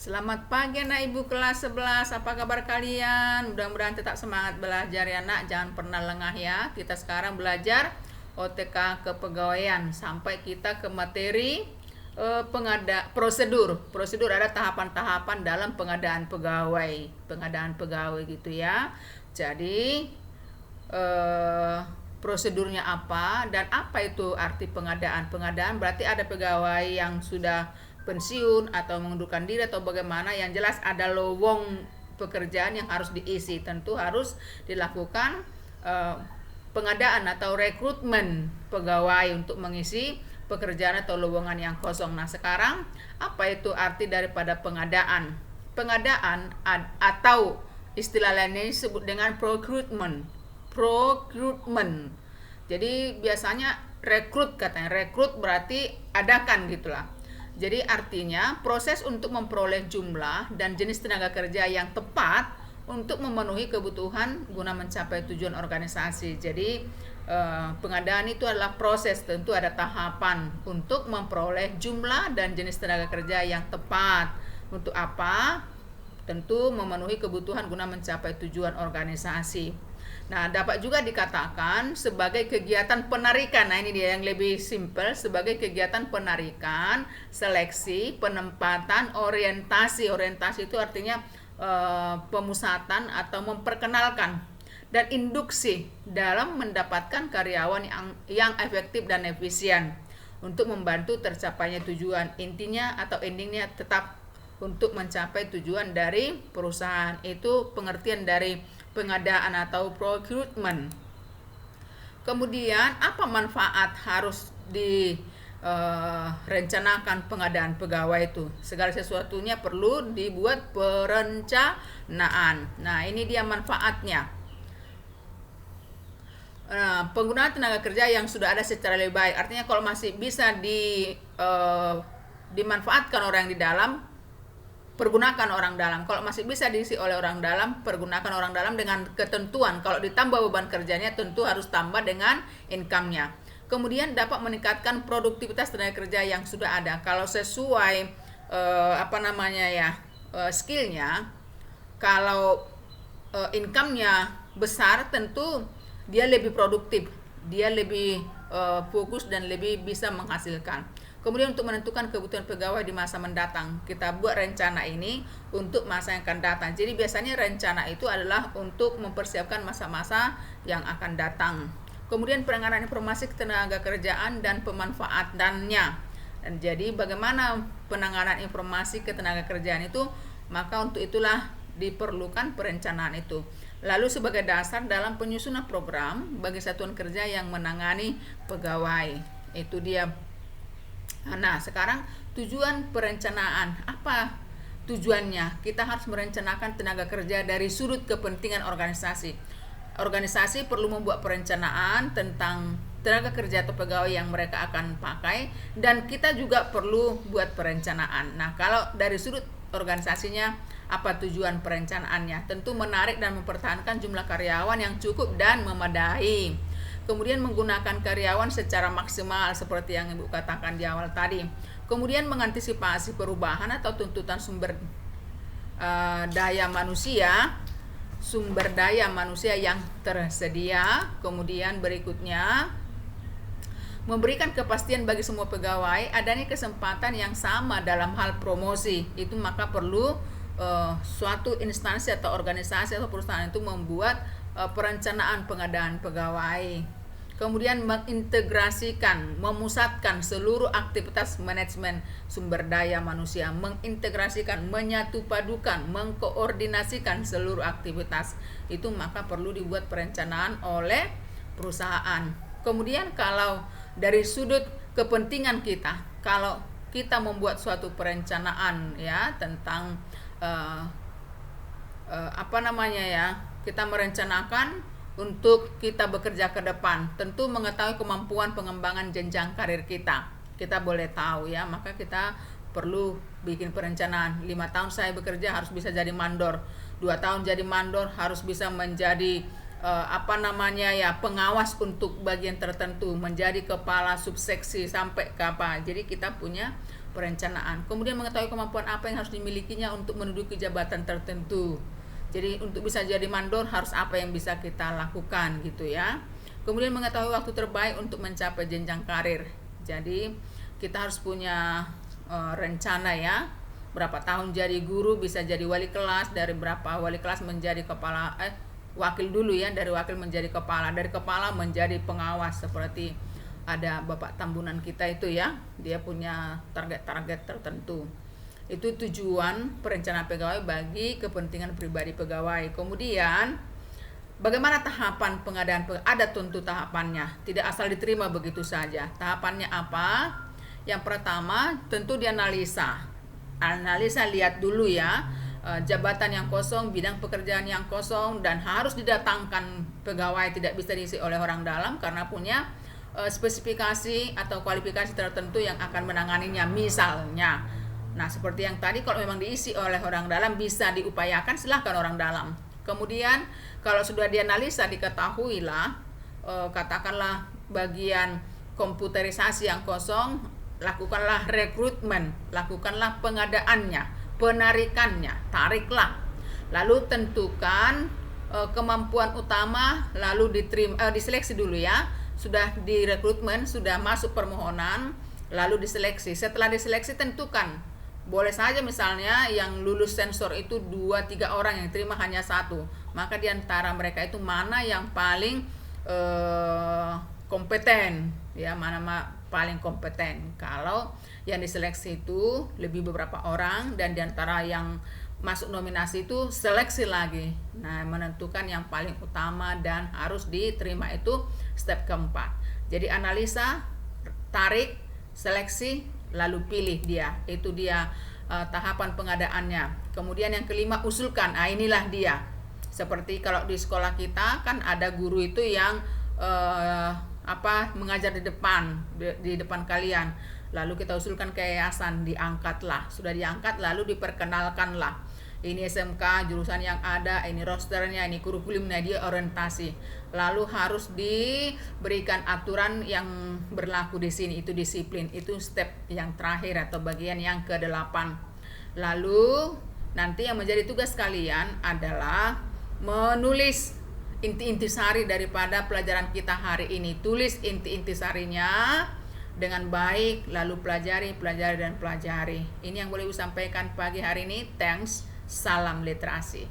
Selamat pagi anak ibu kelas 11. Apa kabar kalian? Mudah-mudahan tetap semangat belajar ya nak. Jangan pernah lengah ya. Kita sekarang belajar OTK kepegawaian sampai kita ke materi prosedur. Prosedur ada tahapan-tahapan dalam pengadaan pegawai. Pengadaan pegawai gitu ya. Jadi prosedurnya apa dan apa itu arti pengadaan? Pengadaan berarti ada pegawai yang sudah pensiun atau mengundurkan diri atau bagaimana, yang jelas ada lowong pekerjaan yang harus diisi. Tentu harus dilakukan pengadaan atau rekrutmen pegawai untuk mengisi pekerjaan atau lowongan yang kosong. Nah, sekarang apa itu arti daripada pengadaan? Pengadaan atau istilah lainnya disebut dengan procurement. Procurement. Jadi biasanya rekrut, katanya rekrut berarti adakan gitulah. Jadi artinya proses untuk memperoleh jumlah dan jenis tenaga kerja yang tepat untuk memenuhi kebutuhan guna mencapai tujuan organisasi. Jadi pengadaan itu adalah proses, tentu ada tahapan untuk memperoleh jumlah dan jenis tenaga kerja yang tepat. Untuk apa? Tentu memenuhi kebutuhan guna mencapai tujuan organisasi. Nah, dapat juga dikatakan sebagai kegiatan penarikan. Nah, ini dia yang lebih simpel, sebagai kegiatan penarikan, seleksi, penempatan, orientasi. Orientasi itu artinya pemusatan atau memperkenalkan, dan induksi dalam mendapatkan karyawan yang efektif dan efisien untuk membantu tercapainya tujuan. Intinya atau endingnya tetap untuk mencapai tujuan dari perusahaan. Itu pengertian dari pengadaan atau procurement. Kemudian apa manfaat harus direncanakan pengadaan pegawai itu? Segala sesuatunya perlu dibuat perencanaan. Nah, ini dia manfaatnya. Penggunaan tenaga kerja yang sudah ada secara lebih baik. Artinya kalau masih bisa dimanfaatkan orang di dalam, pergunakan orang dalam. Kalau masih bisa diisi oleh orang dalam, pergunakan orang dalam dengan ketentuan. Kalau ditambah beban kerjanya, tentu harus tambah dengan income-nya. Kemudian dapat meningkatkan produktivitas tenaga kerja yang sudah ada. Kalau sesuai skill-nya, kalau income-nya besar, tentu dia lebih produktif, dia lebih fokus dan lebih bisa menghasilkan. Kemudian untuk menentukan kebutuhan pegawai di masa mendatang, kita buat rencana ini untuk masa yang akan datang. Jadi biasanya rencana itu adalah untuk mempersiapkan masa-masa yang akan datang. Kemudian penanganan informasi ketenaga kerjaan dan pemanfaatannya. Dan jadi bagaimana penanganan informasi ketenaga kerjaan itu? Maka untuk itulah diperlukan perencanaan itu. Lalu sebagai dasar dalam penyusunan program bagi satuan kerja yang menangani pegawai. Itu dia. Nah, sekarang tujuan perencanaan. Apa tujuannya? Kita harus merencanakan tenaga kerja dari sudut kepentingan organisasi. Organisasi perlu membuat perencanaan tentang tenaga kerja atau pegawai yang mereka akan pakai, dan kita juga perlu buat perencanaan. Nah, kalau dari sudut organisasinya, apa tujuan perencanaannya? Tentu menarik dan mempertahankan jumlah karyawan yang cukup dan memadai. Kemudian menggunakan karyawan secara maksimal seperti yang Ibu katakan di awal tadi. Kemudian mengantisipasi perubahan atau tuntutan sumber daya manusia yang tersedia. Kemudian berikutnya memberikan kepastian bagi semua pegawai adanya kesempatan yang sama dalam hal promosi. Itu maka perlu suatu instansi atau organisasi atau perusahaan itu membuat perencanaan pengadaan pegawai. Kemudian mengintegrasikan, memusatkan seluruh aktivitas manajemen sumber daya manusia, mengintegrasikan, menyatupadukan, mengkoordinasikan seluruh aktivitas. Itu maka perlu dibuat perencanaan oleh perusahaan. Kemudian kalau dari sudut kepentingan kita, kalau kita membuat suatu perencanaan ya tentang kita merencanakan untuk kita bekerja ke depan, tentu mengetahui kemampuan pengembangan jenjang karir kita. Kita boleh tahu ya, maka kita perlu bikin perencanaan. 5 tahun saya bekerja harus bisa jadi mandor. 2 tahun jadi mandor harus bisa menjadi pengawas untuk bagian tertentu, menjadi kepala subseksi sampai ke apa. Jadi kita punya perencanaan. Kemudian mengetahui kemampuan apa yang harus dimilikinya untuk menduduki jabatan tertentu. Jadi untuk bisa jadi mandor harus apa yang bisa kita lakukan gitu ya. Kemudian mengetahui waktu terbaik untuk mencapai jenjang karir. Jadi kita harus punya rencana ya. Berapa tahun jadi guru, bisa jadi wali kelas, dari berapa wali kelas menjadi kepala wakil dulu ya, dari wakil menjadi kepala, dari kepala menjadi pengawas, seperti ada Bapak Tambunan kita itu ya, dia punya target-target tertentu. Itu tujuan perencanaan pegawai bagi kepentingan pribadi pegawai. Kemudian bagaimana tahapan pengadaan? Ada tentu tahapannya, tidak asal diterima begitu saja. Tahapannya apa? Yang pertama tentu dianalisa. Analisa, lihat dulu ya, jabatan yang kosong, bidang pekerjaan yang kosong, dan harus didatangkan pegawai, tidak bisa diisi oleh orang dalam karena punya spesifikasi atau kualifikasi tertentu yang akan menanganinya misalnya. Nah seperti yang tadi, kalau memang diisi oleh orang dalam bisa diupayakan, silahkan orang dalam. Kemudian kalau sudah dianalisa, diketahuilah katakanlah bagian komputerisasi yang kosong, lakukanlah rekrutmen, lakukanlah pengadaannya, penarikannya, tariklah. Lalu tentukan kemampuan utama, lalu diseleksi dulu ya. Sudah direkrutmen, sudah masuk permohonan, lalu diseleksi. Setelah diseleksi tentukan, boleh saja misalnya yang lulus sensor itu 2-3 orang, yang terima hanya 1. Maka diantara mereka itu mana yang paling kompeten ya, mana paling kompeten. Kalau yang diseleksi itu lebih beberapa orang, dan diantara yang masuk nominasi itu seleksi lagi. Nah menentukan yang paling utama dan harus diterima, itu step keempat. Jadi analisa, tarik, seleksi, lalu pilih dia. Itu dia tahapan pengadaannya. Kemudian yang kelima, usulkan. Nah inilah dia. Seperti kalau di sekolah kita kan ada guru itu yang mengajar di depan kalian. Lalu kita usulkan ke yayasan, diangkatlah. Sudah diangkat, lalu diperkenalkanlah. Ini SMK, jurusan yang ada, ini rosternya, ini kurikulumnya, dia orientasi. Lalu harus diberikan aturan yang berlaku di sini, itu disiplin. Itu step yang terakhir atau bagian yang ke-8. Lalu nanti yang menjadi tugas kalian adalah menulis inti-inti sari daripada pelajaran kita hari ini. Tulis inti-inti sarinya dengan baik, lalu pelajari, dan pelajari. Ini yang boleh disampaikan pagi hari ini. Thanks, salam literasi.